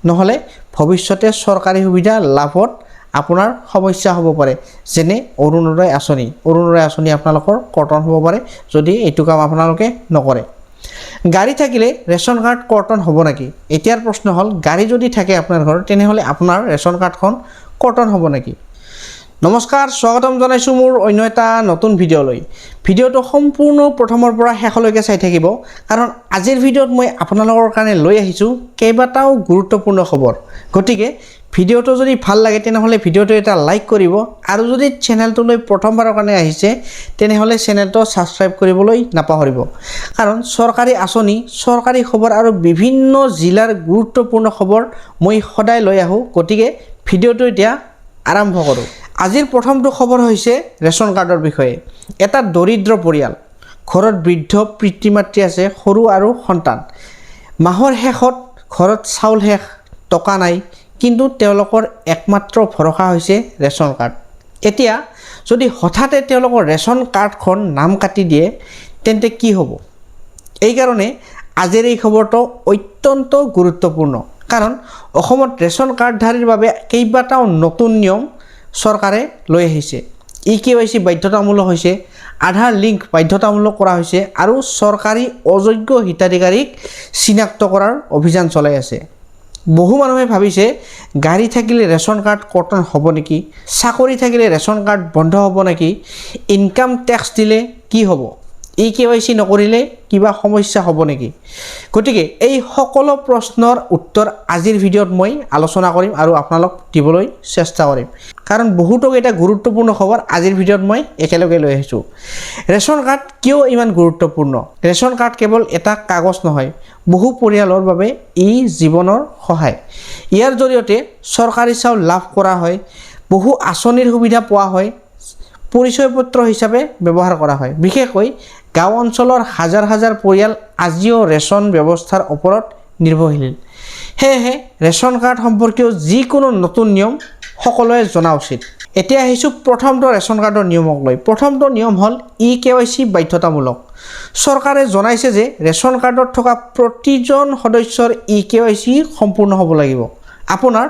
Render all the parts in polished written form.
নহ'লে ভৱিষ্যতে চৰকাৰী সুবিধা লাভত আপোনাৰ সমস্যা হ'ব পাৰে, যেনে অৰুণোদয় আঁচনি আপোনালোকৰ কৰ্তন হ'ব পাৰে যদি এইটো কাম আপোনালোকে নকৰে। গাড়ী থাকিলে ৰেচন কাৰ্ড কৰ্তন হ'ব নেকি? এতিয়াৰ প্ৰশ্ন হ'ল, গাড়ী যদি থাকে আপোনাৰ ঘৰত তেনেহ'লে আপোনাৰ ৰেচন কাৰ্ডখন কৰ্তন হ'ব নেকি? নমস্কাৰ, স্বাগতম জনাইছোঁ মোৰ অন্য এটা নতুন ভিডিঅ'লৈ। ভিডিঅ'টো সম্পূৰ্ণ প্ৰথমৰ পৰা শেষলৈকে চাই থাকিব, কাৰণ আজিৰ ভিডিঅ'ত মই আপোনালোকৰ কাৰণে লৈ আহিছোঁ কেইবাটাও গুৰুত্বপূৰ্ণ খবৰ। গতিকে ভিডিঅ'টো যদি ভাল লাগে তেনেহ'লে ভিডিঅ'টো এটা লাইক কৰিব, আৰু যদি চেনেলটোলৈ প্ৰথমবাৰৰ কাৰণে আহিছে তেনেহ'লে চেনেলটো ছাবস্ক্ৰাইব কৰিবলৈ নাপাহৰিব, কাৰণ চৰকাৰী আঁচনি, চৰকাৰী খবৰ আৰু বিভিন্ন জিলাৰ গুৰুত্বপূৰ্ণ খবৰ মই সদায় লৈ আহোঁ। গতিকে ভিডিঅ'টো এতিয়া আৰম্ভ কৰোঁ। আজিৰ প্ৰথমটো খবৰ হৈছে ৰেচন কাৰ্ডৰ বিষয়ে। এটা দৰিদ্ৰ পৰিয়াল, ঘৰত বৃদ্ধ পিতৃ মাতৃ আছে, সৰু আৰু সন্তান। মাহৰ শেষত ঘৰত চাউল শেষ, টকা নাই, কিন্তু তেওঁলোকৰ একমাত্ৰ ভৰসা হৈছে ৰেচন কাৰ্ড। এতিয়া যদি হঠাতে তেওঁলোকৰ ৰেচন কাৰ্ডখন নাম কাটি দিয়ে তেন্তে কি হ'ব? এইকাৰণে আজিৰ এই খবৰটো অত্যন্ত গুৰুত্বপূৰ্ণ, কাৰণ অসমত ৰেচন কাৰ্ডধাৰীৰ বাবে কেইবাটাও নতুন নিয়ম চৰকাৰে লৈ আহিছে। EKYC বাধ্যতামূলক হৈছে, আধাৰ লিংক বাধ্যতামূলক কৰা হৈছে, আৰু চৰকাৰী অযোগ্য হিতাধিকাৰীক চিনাক্ত কৰাৰ অভিযান চলাই আছে। বহু মানুহে ভাবিছে গাড়ী থাকিলে ৰেচন কাৰ্ড কৰ্তন হ'ব নেকি? চাকৰি থাকিলে ৰেচন কাৰ্ড বন্ধ হ'ব নেকি? ইনকাম টেক্স দিলে কি হ'ব? EKYC নকৰিলে কিবা সমস্যা হ'ব নেকি? গতিকে এই সকলো প্ৰশ্নৰ উত্তৰ আজিৰ ভিডিঅ'ত মই আলোচনা কৰিম আৰু আপোনালোক দিবলৈ চেষ্টা কৰিম, কাৰণ বহুতো এটা গুৰুত্বপূৰ্ণ খবৰ আজিৰ ভিডিঅ'ত মই একেলগে লৈ আহিছোঁ। ৰেচন কাৰ্ড কিয় ইমান গুৰুত্বপূৰ্ণ? ৰেচন কাৰ্ড কেৱল এটা কাগজ নহয়, বহু পৰিয়ালৰ বাবে ই জীৱনৰ সহায়। ইয়াৰ জৰিয়তে চৰকাৰী চাউল লাভ কৰা হয়, বহু আঁচনিৰ সুবিধা পোৱা হয়, পৰিচয় পত্ৰ হিচাপে ব্যৱহাৰ কৰা হয়। বিশেষকৈ গাঁও অঞ্চলৰ হাজাৰ হাজাৰ পৰিয়াল আজিও ৰেচন ব্যৱস্থাৰ ওপৰত নিৰ্ভৰশীল। সেয়েহে ৰেচন কাৰ্ড সম্পৰ্কীয় যিকোনো নতুন নিয়ম সকলোৱে জনা উচিত। এতিয়া আহিছোঁ প্ৰথমটো ৰেচন কাৰ্ডৰ নিয়মক লৈ। প্ৰথমটো নিয়ম হ'ল EKYC বাধ্যতামূলক। চৰকাৰে জনাইছে যে ৰেচন কাৰ্ডত থকা প্ৰতিজন সদস্যৰ EKYC সম্পূৰ্ণ হ'ব লাগিব। আপোনাৰ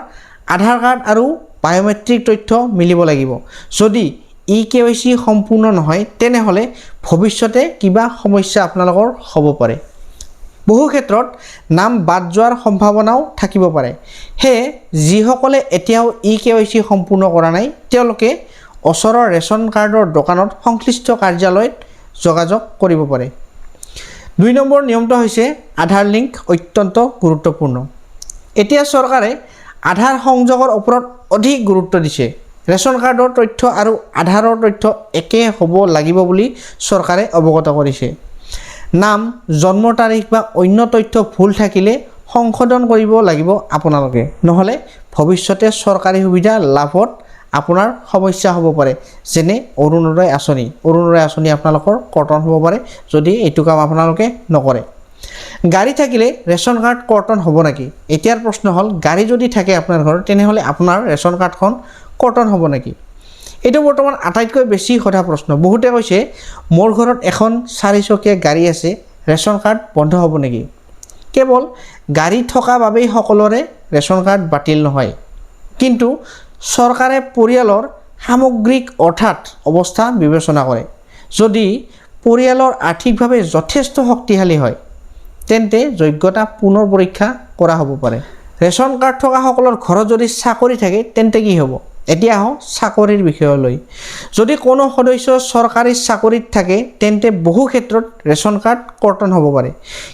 আধাৰ কাৰ্ড আৰু বায়োমেট্ৰিক তথ্য মিলিব লাগিব। যদি EKYC সম্পূৰ্ণ নহয় তেনেহ'লে ভৱিষ্যতে কিবা সমস্যা আপোনালোকৰ হ'ব পাৰে। বহু ক্ষেত্ৰত নাম বাদ যোৱাৰ সম্ভাৱনাও থাকিব পাৰে। সেয়ে যিসকলে এতিয়াও EKYC সম্পূৰ্ণ কৰা নাই তেওঁলোকে ওচৰৰ ৰেচন কাৰ্ডৰ দোকানত সংশ্লিষ্ট কাৰ্যালয়ত যোগাযোগ কৰিব পাৰে। 2 নম্বৰ নিয়মটো হৈছে আধাৰ লিংক, অত্যন্ত গুৰুত্বপূৰ্ণ। এতিয়া চৰকাৰে আধাৰ সংযোগৰ ওপৰত অধিক গুৰুত্ব দিছে। ৰেচন কাৰ্ডৰ তথ্য আৰু আধাৰৰ তথ্য একে হ'ব লাগিব বুলি চৰকাৰে অৱগত কৰিছে। নাম, জন্ম তাৰিখ বা অন্য তথ্য ভুল থাকিলে সংশোধন কৰিব লাগিব আপোনালোকে, নহ'লে ভৱিষ্যতে চৰকাৰী সুবিধা লাভত আপোনাৰ সমস্যা হ'ব পাৰে, যেনে অৰুণোদয় আঁচনি আপোনালোকৰ কৰ্তন হ'ব পাৰে যদি এইটো কাম আপোনালোকে নকৰে। গাড়ী থাকিলে ৰেচন কাৰ্ড কৰ্তন হ'ব নেকি? এতিয়াৰ প্ৰশ্ন হ'ল, গাড়ী যদি থাকে আপোনাৰ ঘৰত তেনেহ'লে আপোনাৰ ৰেচন কাৰ্ডখন কৰ্তন হ'ব নেকি? এইটো বৰ্তমান আটাইতকৈ বেছি সোধা প্ৰশ্ন। বহুতে কৈছে মোৰ ঘৰত এখন 4 চকীয়া গাড়ী আছে, ৰেচন কাৰ্ড বন্ধ হ'ব নেকি? কেৱল গাড়ী থকা বাবেই সকলোৰে ৰেচন কাৰ্ড বাতিল নহয়, কিন্তু চৰকাৰে পৰিয়ালৰ সামগ্ৰিক অৱস্থা বিবেচনা কৰে। যদি পৰিয়ালৰ আৰ্থিকভাৱে যথেষ্ট শক্তিশালী হয় তেন্তে যোগ্যতা পুনৰ পৰীক্ষা কৰা হ'ব পাৰে। ৰেচন কাৰ্ড থকা সকলৰ ঘৰত যদি চাকৰি থাকে তেন্তে কি হ'ব? এতিয়া আহোঁ চাকৰিৰ বিষয়লৈ। যদি কোনো সদস্য চৰকাৰী চাকৰিত থাকে তেন্তে বহু ক্ষেত্ৰত ৰেচন কাৰ্ড কৰ্তন হ'ব পাৰে,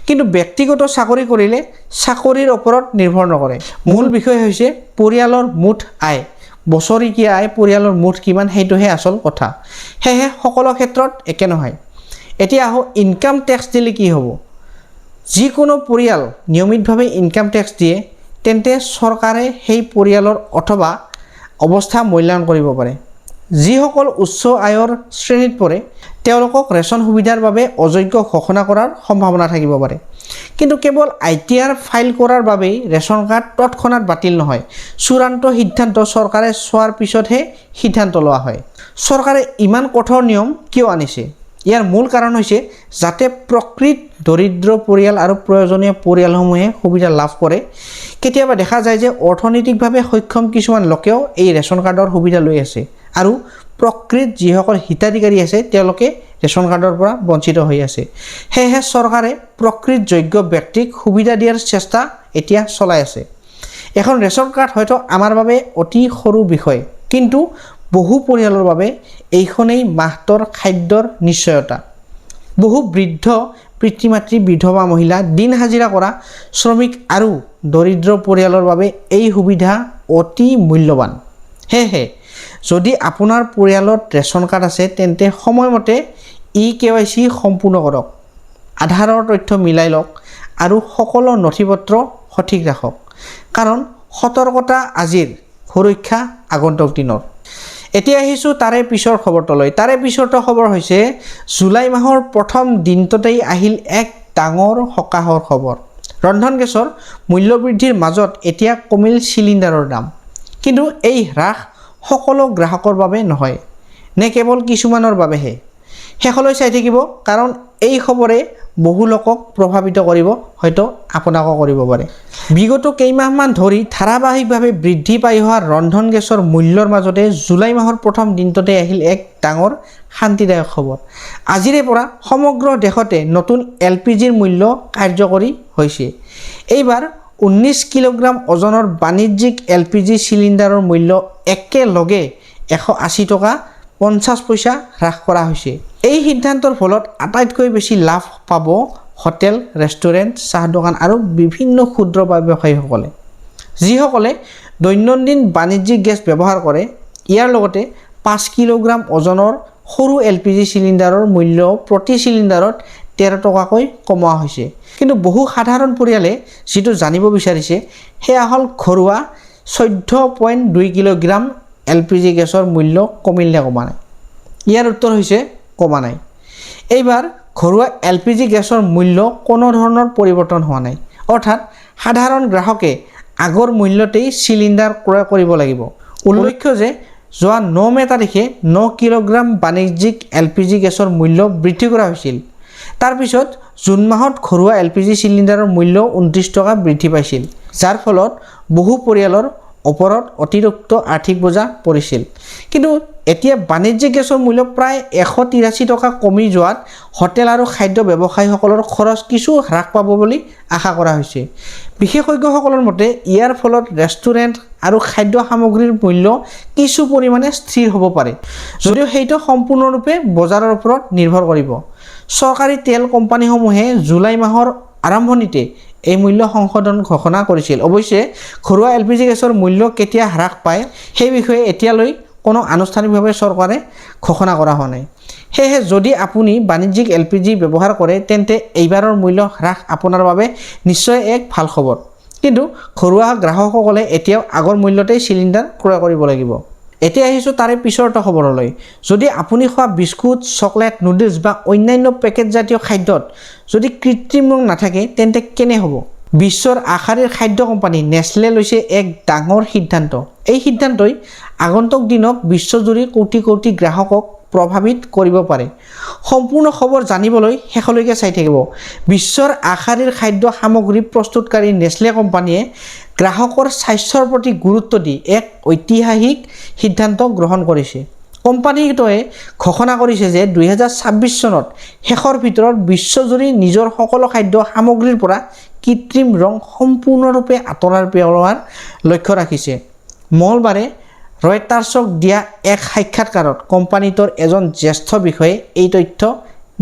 কিন্তু ব্যক্তিগত চাকৰি কৰিলে চাকৰিৰ ওপৰত নিৰ্ভৰ নকৰে। মূল বিষয় হৈছে পৰিয়ালৰ মুঠ আয়, বছৰেকীয়া আয় পৰিয়ালৰ মুঠ কিমান, সেইটোহে আচল কথা। সেয়েহে সকলো ক্ষেত্ৰত একে নহয়। এতিয়া আহোঁ ইনকাম টেক্স দিলে কি হ'ব? যিকোনো পৰিয়াল নিয়মিতভাৱে ইনকাম টেক্স দিয়ে তেন্তে চৰকাৰে সেই পৰিয়ালৰ অথবা অৱস্থা মূল্যায়ন কৰিব পাৰে। যিসকল উচ্চ আয়ৰ শ্ৰেণীত পৰে তেওঁলোকক ৰেচন সুবিধাৰ বাবে অযোগ্য ঘোষণা কৰাৰ সম্ভাৱনা থাকিব পাৰে, কিন্তু কেৱল ITR ফাইল কৰাৰ বাবেই ৰেচন কাৰ্ড তৎক্ষণাত বাতিল নহয়। চূড়ান্ত সিদ্ধান্ত চৰকাৰে চোৱাৰ পিছতহে সিদ্ধান্ত লোৱা হয়। চৰকাৰে ইমান কঠোৰ নিয়ম কিয় আনিছে? ইয়াৰ মূল কাৰণ হৈছে যাতে প্ৰকৃত দৰিদ্ৰ পৰিয়াল আৰু প্ৰয়োজনীয় পৰিয়ালসমূহে সুবিধা লাভ কৰে। কেতিয়াবা দেখা যায় যে অৰ্থনৈতিকভাৱে সক্ষম কিছুমান লোকেও এই ৰেচন কাৰ্ডৰ সুবিধা লৈ আছে আৰু প্ৰকৃত যিসকল হিতাধিকাৰী আছে তেওঁলোকে ৰেচন কাৰ্ডৰ পৰা বঞ্চিত হৈ আছে। সেয়েহে চৰকাৰে প্ৰকৃত যোগ্য ব্যক্তিক সুবিধা দিয়াৰ চেষ্টা এতিয়া চলাই আছে। এখন ৰেচন কাৰ্ড হয়তো আমাৰ বাবে অতি সৰু বিষয়, কিন্তু বহু পৰিয়ালৰ বাবে এইখনেই মাহটোৰ খাদ্যৰ নিশ্চয়তা। বহু বৃদ্ধ পিতৃ মাতৃ, বিধৱা মহিলা, দিন হাজিৰা কৰা শ্ৰমিক আৰু দৰিদ্ৰ পৰিয়ালৰ বাবে এই সুবিধা অতি মূল্যৱান। সেয়েহে যদি আপোনাৰ পৰিয়ালত ৰেচন কাৰ্ড আছে তেন্তে সময়মতে KYC সম্পূৰ্ণ কৰক, আধাৰৰ তথ্য মিলাই লওক আৰু সকলো নথিপত্ৰ সঠিক ৰাখক, কাৰণ সতৰ্কতা আজিৰ, সুৰক্ষা আগন্তুক দিনৰ। এতিয়া আহিছোঁ তাৰে পিছৰ খবৰটোলৈ। তাৰে পিছৰটো খবৰ হৈছে জুলাই মাহৰ প্ৰথম দিনটোতেই আহিল এক ডাঙৰ সকাহৰ খবৰ। ৰন্ধন গেছৰ মূল্য বৃদ্ধিৰ মাজত এতিয়া কমিল চিলিণ্ডাৰৰ দাম। কিন্তু এই হ্ৰাস সকলো গ্ৰাহকৰ বাবে নহয়, নে কেৱল কিছুমানৰ বাবেহে? শেষলৈ চাই থাকিব, কাৰণ এই খবৰে বহু লোকক প্ৰভাৱিত কৰিব, হয়তো আপোনাকো কৰিব পাৰে। বিগত কেইমাহমান ধৰি ধাৰাবাহিকভাৱে বৃদ্ধি পাই অহা ৰন্ধন গেছৰ মূল্যৰ মাজতে জুলাই মাহৰ প্ৰথম দিনটোতে আহিল এক ডাঙৰ শান্তিদায়ক খবৰ। আজিৰে পৰা সমগ্ৰ দেশতে নতুন LPGৰ মূল্য কাৰ্যকৰী হৈছে। এইবাৰ 19 কিলোগ্ৰাম ওজনৰ বাণিজ্যিক LPG চিলিণ্ডাৰৰ মূল্য একেলগে 180 টকা 50 পইচা হ্ৰাস কৰা হৈছে। এই সিদ্ধান্তৰ ফলত আটাইতকৈ বেছি লাভ পাব হোটেল, ৰেষ্টুৰেণ্ট, চাহ দোকান আৰু বিভিন্ন ক্ষুদ্ৰ ব্যৱসায়ীসকলে, যিসকলে দৈনন্দিন বাণিজ্যিক গেছ ব্যৱহাৰ কৰে। ইয়াৰ লগতে 5 কিলোগ্ৰাম ওজনৰ সৰু LPG চিলিণ্ডাৰৰ মূল্য প্ৰতি চিলিণ্ডাৰত 13 টকাকৈ কমোৱা হৈছে। কিন্তু বহু সাধাৰণ পৰিয়ালে যিটো জানিব বিচাৰিছে সেয়া হ'ল ঘৰুৱা 14.2 কিলোগ্ৰাম LPG গেছৰ মূল্য কমিল নে কমা নাই? ইয়াৰ উত্তৰ হৈছে কমা নাই। এইবাৰ ঘৰুৱা LPG গেছৰ মূল্য কোনো ধৰণৰ পৰিৱৰ্তন হোৱা নাই, অৰ্থাৎ সাধাৰণ গ্ৰাহকে আগৰ মূল্যতেই চিলিণ্ডাৰ ক্ৰয় কৰিব লাগিব। উল্লেখ্য যে যোৱা 9 মে তাৰিখে 9 কিলোগ্ৰাম বাণিজ্যিক LPG গেছৰ মূল্য বৃদ্ধি কৰা হৈছিল। তাৰ পিছত জুন মাহত ঘৰুৱা LPG চিলিণ্ডাৰৰ মূল্য 29 টকা বৃদ্ধি পাইছিল, যাৰ ফলত বহু পৰিয়ালৰ ওপৰত অতিৰিক্ত আৰ্থিক বোজা পৰিছিল। কিন্তু এতিয়া বাণিজ্যিক গেছৰ মূল্য প্ৰায় 183 টকা কমি যোৱাত হোটেল আৰু খাদ্য ব্যৱসায়ীসকলৰ খৰচ কিছু হ্ৰাস পাব বুলি আশা কৰা হৈছে। বিশেষজ্ঞসকলৰ মতে ইয়াৰ ফলত ৰেষ্টুৰেণ্ট আৰু খাদ্য সামগ্ৰীৰ মূল্য কিছু পৰিমাণে স্থিৰ হ'ব পাৰে, যদিও সেইটো সম্পূৰ্ণৰূপে বজাৰৰ ওপৰত নিৰ্ভৰ কৰিব। চৰকাৰী তেল কোম্পানীসমূহে জুলাই মাহৰ আৰম্ভণিতে এই মূল্য সংশোধন ঘোষণা কৰিছিল। অৱশ্যে ঘৰুৱা LPG গেছৰ মূল্য কেতিয়া হ্ৰাস পায় সেই বিষয়ে এতিয়ালৈ কোনো আনুষ্ঠানিকভাৱে চৰকাৰে ঘোষণা কৰা হোৱা নাই। সেয়েহে যদি আপুনি বাণিজ্যিক LPG ব্যৱহাৰ কৰে তেন্তে এইবাৰৰ মূল্য হ্ৰাস আপোনাৰ বাবে নিশ্চয় এক ভাল খবৰ। কিন্তু ঘৰুৱা গ্ৰাহকসকলে এতিয়াও আগৰ মূল্যতেই চিলিণ্ডাৰ ক্ৰয় কৰিব লাগিব। এতিয়া আহিছোঁ তাৰে পিছৰটো খবৰলৈ। যদি আপুনি খোৱা বিস্কুট, চকলেট, নুডলছ বা অন্যান্য পেকেটজাতীয় খাদ্যত যদি কৃত্ৰিম ৰং নাথাকে তেন্তে কেনে হ'ব? বিশ্বৰ আগশাৰীৰ খাদ্য কোম্পানী নেছলে লৈছে এক ডাঙৰ সিদ্ধান্ত। এই সিদ্ধান্তই আগন্তুক দিনক বিশ্বজুৰি কোটি কোটি গ্ৰাহকক প্ৰভাৱিত কৰিব পাৰে। সম্পূৰ্ণ খবৰ জানিবলৈ শেষলৈকে চাই থাকিব। বিশ্বৰ আগশাৰীৰ খাদ্য সামগ্ৰী প্ৰস্তুতকাৰী নেছলে কোম্পানীয়ে গ্ৰাহকৰ স্বাস্থ্যৰ প্ৰতি গুৰুত্ব দি এক ঐতিহাসিক সিদ্ধান্ত গ্ৰহণ কৰিছে। কোম্পানীটোৱে ঘোষণা কৰিছে যে 2026 চনত শেষৰ ভিতৰত বিশ্বজুৰি নিজৰ সকলো খাদ্য সামগ্ৰীৰ পৰা কৃত্ৰিম ৰং সম্পূৰ্ণৰূপে আঁতৰাই পেলোৱাৰ লক্ষ্য ৰাখিছে। মঙলবাৰে ৰয়টাৰ্ছক দিয়া এক সাক্ষাৎকাৰত কোম্পানীটোৰ এজন জ্যেষ্ঠ বিষয়াই এই তথ্য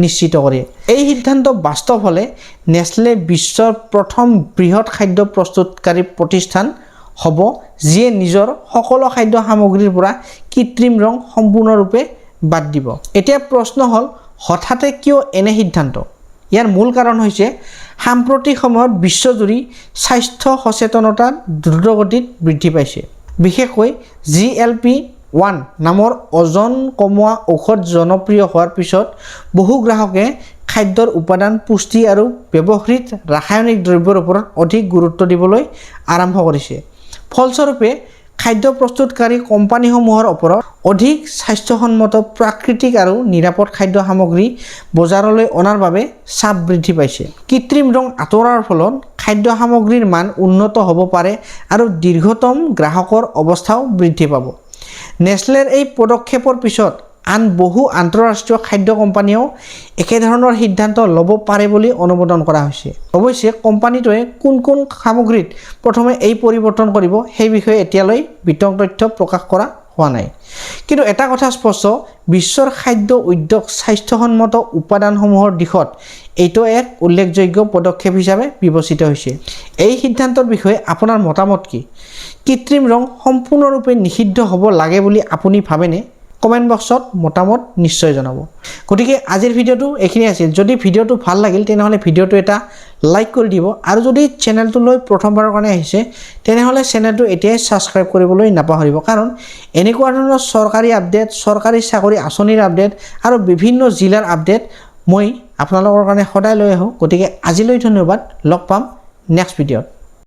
নিশ্চিত কৰে। এই সিদ্ধান্ত বাস্তৱ হ'লে নেছলে বিশ্বৰ প্ৰথম বৃহৎ খাদ্য প্ৰস্তুতকাৰী প্ৰতিষ্ঠান হ'ব, যিয়ে নিজৰ সকলো খাদ্য সামগ্ৰীৰ পৰা কৃত্ৰিম ৰং সম্পূৰ্ণৰূপে বাদ দিব। এতিয়া প্ৰশ্ন হ'ল, হঠাতে কিয় এনে সিদ্ধান্ত? ইয়াৰ মূল কাৰণ হৈছে সাম্প্ৰতিক সময়ত বিশ্বজুৰি স্বাস্থ্য সচেতনতা দ্ৰুতগতিত বৃদ্ধি পাইছে। বিশেষকৈ GLP-1 নামৰ ওজন কমোৱা ঔষধ জনপ্ৰিয় হোৱাৰ পিছত বহু গ্ৰাহকে খাদ্যৰ উপাদান, পুষ্টি আৰু ব্যৱহৃত ৰাসায়নিক দ্ৰব্যৰ ওপৰত অধিক গুৰুত্ব দিবলৈ আৰম্ভ কৰিছে। ফলস্বৰূপে খাদ্য প্ৰস্তুতকাৰী কোম্পানীসমূহৰ ওপৰত অধিক স্বাস্থ্যসন্মত প্ৰাকৃতিক আৰু নিৰাপদ খাদ্য সামগ্ৰী বজাৰলৈ অনাৰ বাবে চাপ বৃদ্ধি পাইছে। কৃত্ৰিম ৰং আঁতৰাৰ ফলত খাদ্য সামগ্ৰীৰ মান উন্নত হ'ব পাৰে আৰু দীৰ্ঘতম গ্ৰাহকৰ অৱস্থাও বৃদ্ধি পাব। নেছলেৰ এই পদক্ষেপৰ পিছত আন বহু আন্তঃৰাষ্ট্ৰীয় খাদ্য কোম্পানীয়েও একেধৰণৰ সিদ্ধান্ত ল'ব পাৰে বুলি অনুমোদন কৰা হৈছে। অৱশ্যে কোম্পানীটোৱে কোন কোন সামগ্ৰীত প্ৰথমে এই পৰিৱৰ্তন কৰিব সেই বিষয়ে এতিয়ালৈ বিতং তথ্য প্ৰকাশ কৰা হোৱা নাই। কিন্তু এটা কথা স্পষ্ট, বিশ্বৰ খাদ্য উদ্যোগ স্বাস্থ্যসন্মত উপাদানসমূহৰ দিশত এইটো এক উল্লেখযোগ্য পদক্ষেপ হিচাপে বিবেচিত হৈছে। এই সিদ্ধান্তৰ বিষয়ে আপোনাৰ মতামত কি? কৃত্ৰিম ৰং সম্পূৰ্ণৰূপে নিষিদ্ধ হ'ব লাগে বুলি আপুনি ভাবেনে? কমেণ্ট বক্সত মতামত নিশ্চয় জনাব। গতিকে আজিৰ ভিডিঅ'টো এইখিনি আছিল। যদি ভিডিঅ'টো ভাল লাগিল তেনেহ'লে ভিডিঅ'টো এটা লাইক কৰি দিব আৰু যদি চেনেলটোলৈ প্ৰথমবাৰৰ কাৰণে আহিছে তেনেহ'লে চেনেলটো এতিয়াই ছাবস্ক্ৰাইব কৰিবলৈ নাপাহৰিব, কাৰণ এনেকুৱা ধৰণৰ চৰকাৰী আপডেট, চৰকাৰী চাকৰি আঁচনিৰ আপডেট আৰু বিভিন্ন জিলাৰ আপডেট মই আপোনালোকৰ কাৰণে সদায় লৈ আহোঁ। গতিকে আজিলৈ ধন্যবাদ, লগ পাম নেক্সট ভিডিঅ'ত।